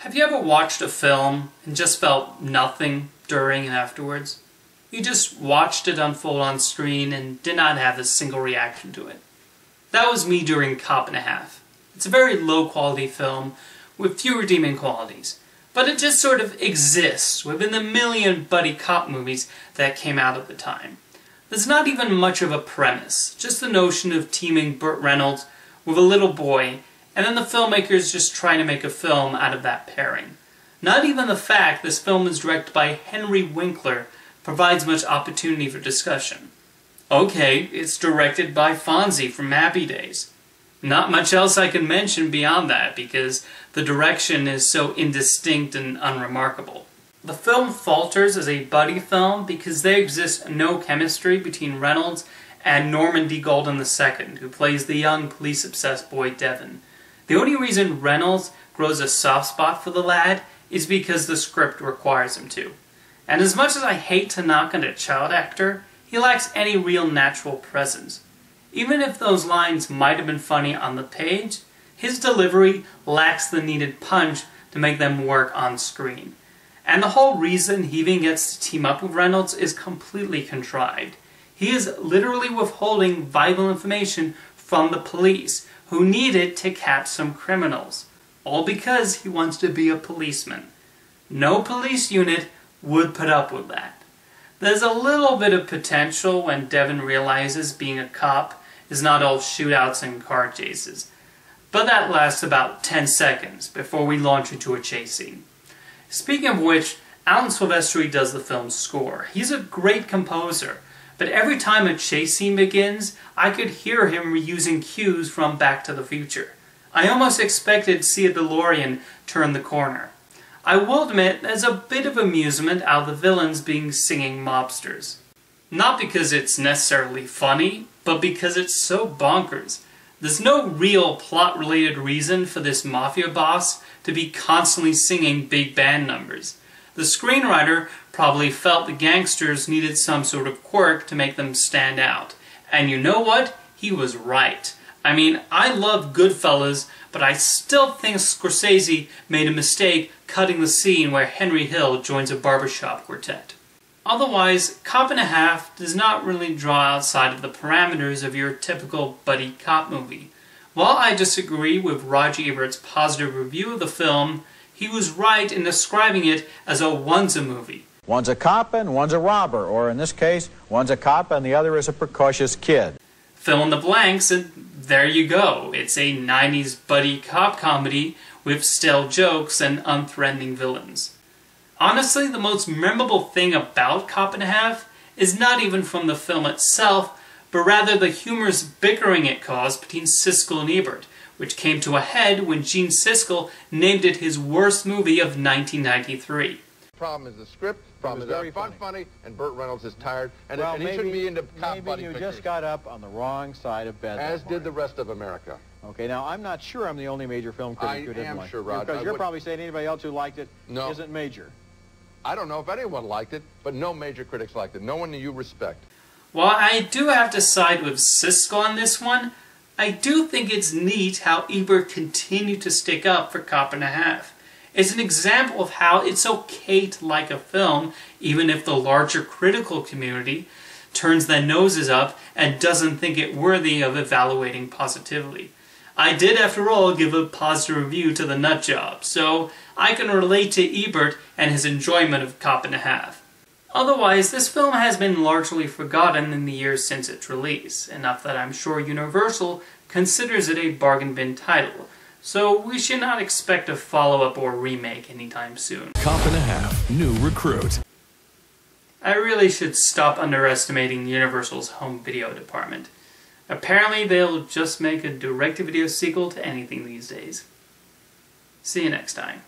Have you ever watched a film and just felt nothing during and afterwards? You just watched it unfold on screen and did not have a single reaction to it. That was me during Cop and a Half. It's a very low quality film with few redeeming qualities, but it just sort of exists within the million buddy cop movies that came out at the time. There's not even much of a premise, just the notion of teaming Burt Reynolds with a little boy, and then the filmmakers just trying to make a film out of that pairing. Not even the fact this film is directed by Henry Winkler provides much opportunity for discussion. Okay, it's directed by Fonzie from Happy Days. Not much else I can mention beyond that because the direction is so indistinct and unremarkable. The film falters as a buddy film because there exists no chemistry between Reynolds and Norman D. Golden II, who plays the young police-obsessed boy Devon. The only reason Reynolds grows a soft spot for the lad is because the script requires him to. And as much as I hate to knock on a child actor, he lacks any real natural presence. Even if those lines might have been funny on the page, his delivery lacks the needed punch to make them work on screen. And the whole reason he even gets to team up with Reynolds is completely contrived. He is literally withholding vital information from the police, who need it to catch some criminals. All because he wants to be a policeman. No police unit would put up with that. There's a little bit of potential when Devon realizes being a cop is not all shootouts and car chases, but that lasts about 10 seconds before we launch into a chase scene. Speaking of which, Alan Silvestri does the film's score. He's a great composer, but every time a chase scene begins, I could hear him reusing cues from Back to the Future. I almost expected to see a DeLorean turn the corner. I will admit there's a bit of amusement out of the villains being singing mobsters. Not because it's necessarily funny, but because it's so bonkers. There's no real plot-related reason for this mafia boss to be constantly singing big band numbers. The screenwriter probably felt the gangsters needed some sort of quirk to make them stand out. And you know what? He was right. I mean, I love Goodfellas, but I still think Scorsese made a mistake cutting the scene where Henry Hill joins a barbershop quartet. Otherwise, Cop and a Half does not really draw outside of the parameters of your typical buddy cop movie. While I disagree with Roger Ebert's positive review of the film, he was right in describing it as a onesie movie. One's a cop and one's a robber, or in this case, one's a cop and the other is a precocious kid. Fill in the blanks and there you go. It's a 90s buddy cop comedy with stale jokes and unthreatening villains. Honestly, the most memorable thing about Cop and a Half is not even from the film itself, but rather the humorous bickering it caused between Siskel and Ebert, which came to a head when Gene Siskel named it his worst movie of 1993. Problem is the script, problem is very funny, and Burt Reynolds is tired, and, well, and he shouldn't be into cop buddy Maybe you pictures. just got up on the wrong side of bed. As did the rest of America. Okay, now I'm not sure I'm the only major film critic who didn't like it. I am sure, Rod. Because you're probably saying anybody else who liked it isn't major. I don't know if anyone liked it, but no major critics liked it. No one that you respect. While I do have to side with Siskel on this one, I do think it's neat how Ebert continued to stick up for Cop and a Half. It's an example of how it's okay to like a film, even if the larger critical community turns their noses up and doesn't think it worthy of evaluating positively. I did, after all, give a positive review to The Nutjob, so I can relate to Ebert and his enjoyment of Cop and a Half. Otherwise, this film has been largely forgotten in the years since its release, enough that I'm sure Universal considers it a bargain bin title, so we should not expect a follow-up or remake anytime soon. Cop and a Half, new recruit. I really should stop underestimating Universal's home video department. Apparently they'll just make a direct-to-video sequel to anything these days. See you next time.